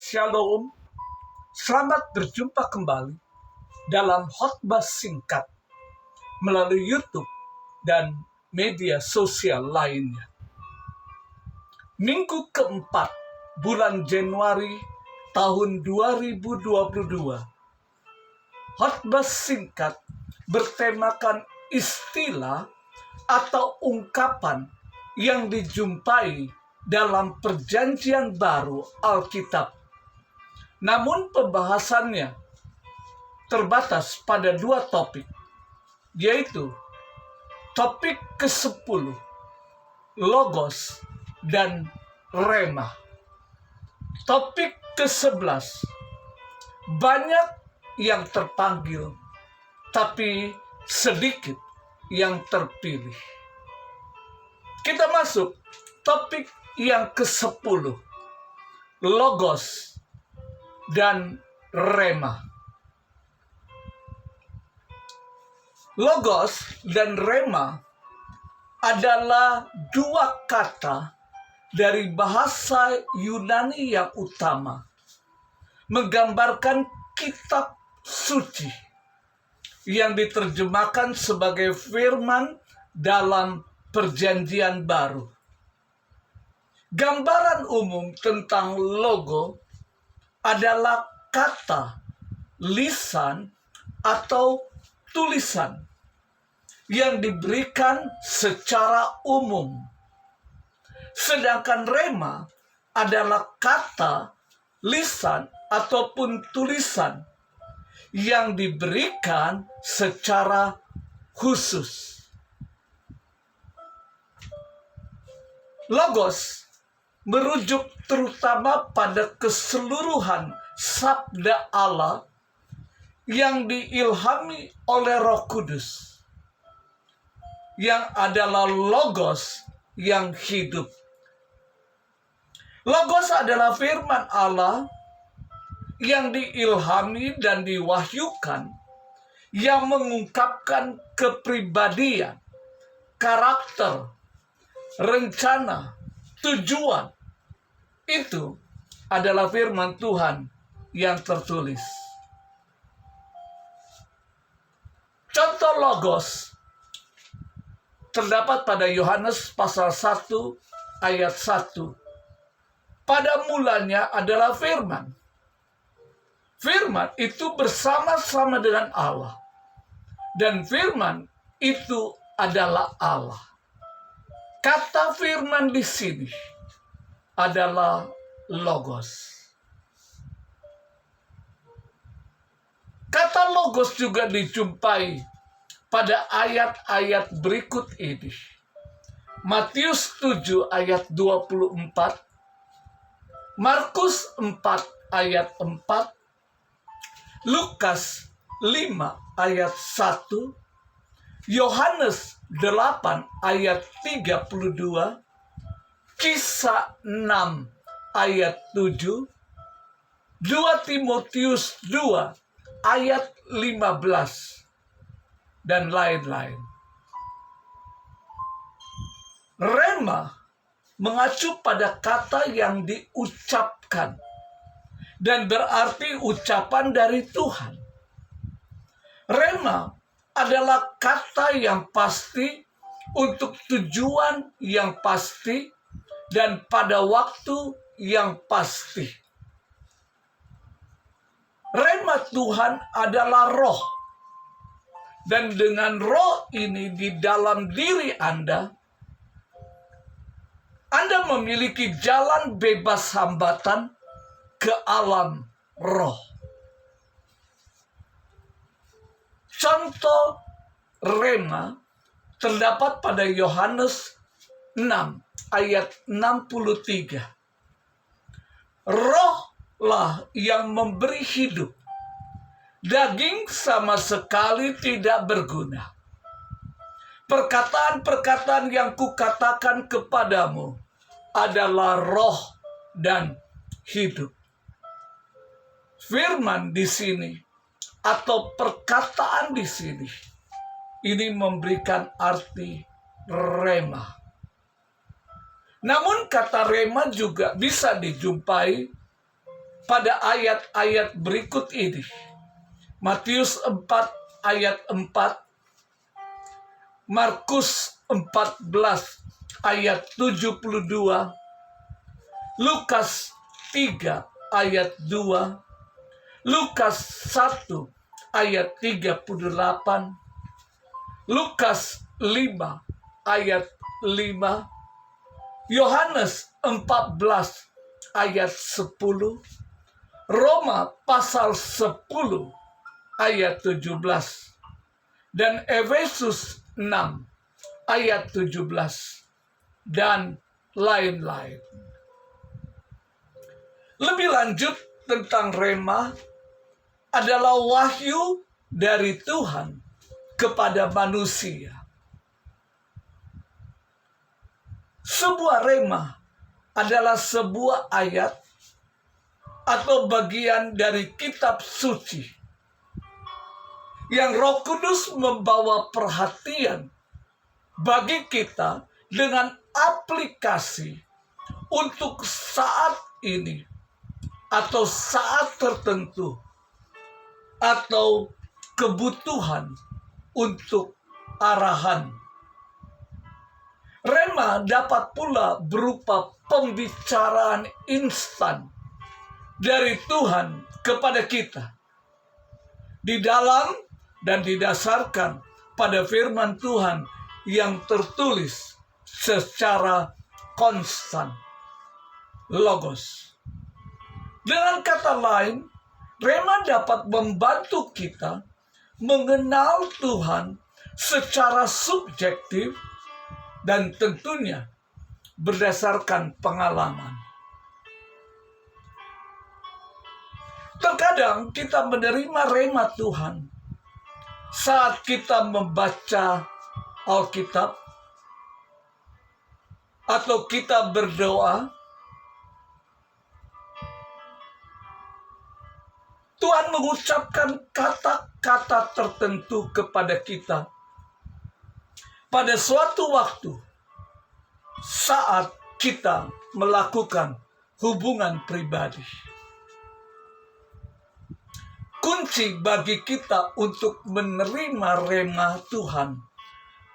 Shalom, selamat berjumpa kembali dalam khotbah singkat melalui YouTube dan media sosial lainnya. Minggu keempat bulan Januari tahun 2022. Khotbah singkat bertemakan istilah atau ungkapan yang dijumpai dalam Perjanjian Baru Alkitab. Namun pembahasannya terbatas pada dua topik, yaitu topik ke-10, Logos dan Rema. Topik ke-11, banyak yang terpanggil, tapi sedikit yang terpilih. Kita masuk topik yang ke-10, Logos dan Rema. Logos dan Rema adalah dua kata dari bahasa Yunani yang utama, menggambarkan kitab suci yang diterjemahkan sebagai firman dalam Perjanjian Baru. Gambaran umum tentang logo adalah kata, lisan, atau tulisan yang diberikan secara umum. Sedangkan rema adalah kata, lisan, ataupun tulisan yang diberikan secara khusus. Logos merujuk terutama pada keseluruhan sabda Allah yang diilhami oleh Roh Kudus, yang adalah logos yang hidup. Logos adalah firman Allah yang diilhami dan diwahyukan, yang mengungkapkan kepribadian, karakter, rencana, tujuan. Itu adalah firman Tuhan yang tertulis. Contoh logos terdapat pada Yohanes pasal 1 ayat 1. Pada mulanya adalah firman. Firman itu bersama-sama dengan Allah. Dan firman itu adalah Allah. Kata firman di sini adalah logos. Kata logos juga dijumpai pada ayat-ayat berikut ini. Matius 7 ayat 24, Markus 4 ayat 4, Lukas 5 ayat 1, Yohanes 8 ayat 32, Kisah 6 ayat 7, 2 Timotius 2 ayat 15, dan lain-lain. Rema mengacu pada kata yang diucapkan dan berarti ucapan dari Tuhan. Rema adalah kata yang pasti untuk tujuan yang pasti dan pada waktu yang pasti. Rema Tuhan adalah roh. Dan dengan roh ini di dalam diri Anda memiliki jalan bebas hambatan ke alam roh. Contoh rema terdapat pada Yohanes 6 ayat 63. Rohlah yang memberi hidup. Daging sama sekali tidak berguna. Perkataan-perkataan yang kukatakan kepadamu adalah roh dan hidup. Firman di sini atau perkataan di sini ini memberikan arti rema. Namun kata rema juga bisa dijumpai pada ayat-ayat berikut ini. Matius 4 ayat 4, Markus 14 ayat 72, Lukas 3 ayat 2, Lukas 1 ayat 38, Lukas 5 ayat 5, Yohanes 14 ayat 10, Roma pasal 10 ayat 17, dan Efesus 6 ayat 17, dan lain-lain. Lebih lanjut tentang rema adalah wahyu dari Tuhan kepada manusia. Sebuah rema adalah sebuah ayat atau bagian dari kitab suci yang Roh Kudus membawa perhatian bagi kita dengan aplikasi untuk saat ini atau saat tertentu atau kebutuhan untuk arahan. Rema dapat pula berupa pembicaraan instan dari Tuhan kepada kita di dalam dan didasarkan pada firman Tuhan yang tertulis secara konstan, logos. Dengan kata lain, rema dapat membantu kita mengenal Tuhan secara subjektif dan tentunya berdasarkan pengalaman. Terkadang kita menerima rema Tuhan saat kita membaca Alkitab atau kita berdoa. Tuhan mengucapkan kata-kata tertentu kepada kita pada suatu waktu saat kita melakukan hubungan pribadi. Kunci bagi kita untuk menerima rema Tuhan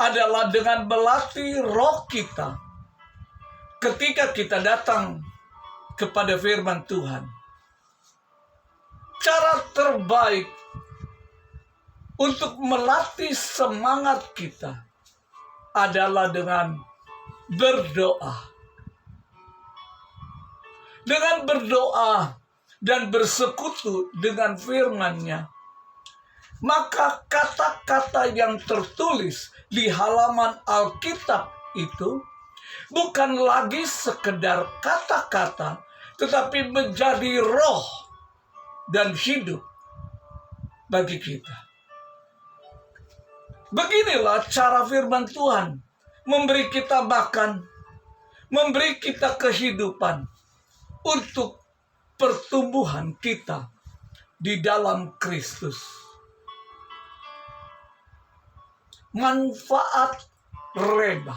adalah dengan melatih roh kita ketika kita datang kepada firman Tuhan. Cara terbaik untuk melatih semangat kita adalah dengan berdoa. Dengan berdoa dan bersekutu dengan firman-Nya, maka kata-kata yang tertulis di halaman Alkitab itu bukan lagi sekedar kata-kata, tetapi menjadi roh dan hidup bagi kita. Beginilah cara firman Tuhan memberi kita makan, memberi kita kehidupan untuk pertumbuhan kita di dalam Kristus. Manfaat rema.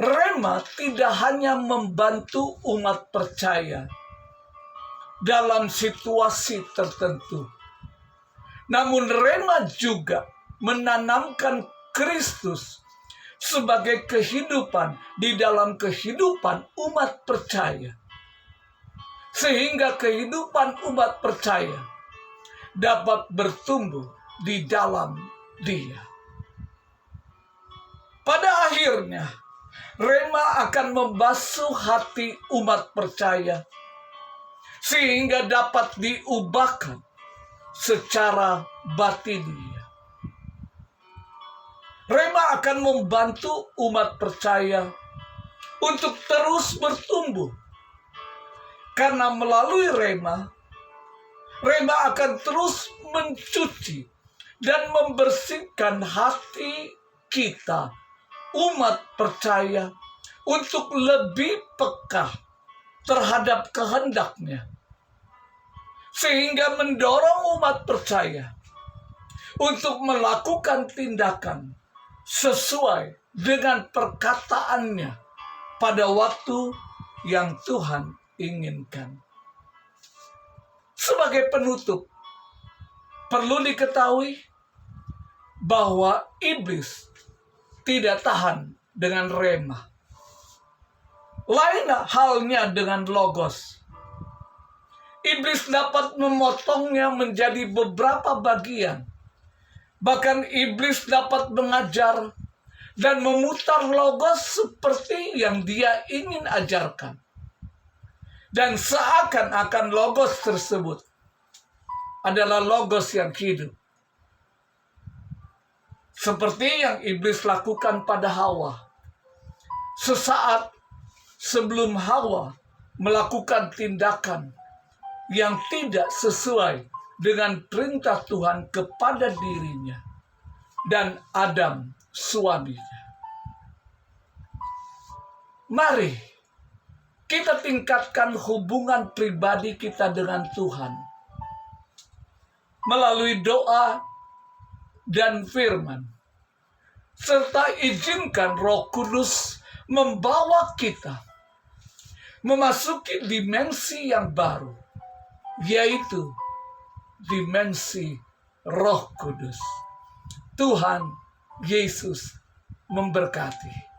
Rema tidak hanya membantu umat percaya dalam situasi tertentu, namun rema juga menanamkan Kristus sebagai kehidupan di dalam kehidupan umat percaya, sehingga kehidupan umat percaya dapat bertumbuh di dalam Dia. Pada akhirnya, rema akan membasuh hati umat percaya sehingga dapat diubahkan secara batinia. Rema akan membantu umat percaya untuk terus bertumbuh. Karena melalui rema akan terus mencuci dan membersihkan hati kita, umat percaya, untuk lebih peka terhadap kehendak-Nya, sehingga mendorong umat percaya untuk melakukan tindakan sesuai dengan perkataannya pada waktu yang Tuhan inginkan. Sebagai penutup, perlu diketahui bahwa iblis tidak tahan dengan rema. Lain halnya dengan logos. Iblis dapat memotongnya menjadi beberapa bagian. Bahkan iblis dapat mengajar dan memutar logos seperti yang dia ingin ajarkan. Dan seakan-akan logos tersebut adalah logos yang hidup. Seperti yang iblis lakukan pada Hawa. Sesaat sebelum Hawa melakukan tindakan yang tidak sesuai dengan perintah Tuhan kepada dirinya dan Adam suaminya. Mari kita tingkatkan hubungan pribadi kita dengan Tuhan melalui doa dan firman, serta izinkan Roh Kudus membawa kita memasuki dimensi yang baru, yaitu dimensi Roh Kudus. Tuhan Yesus memberkati.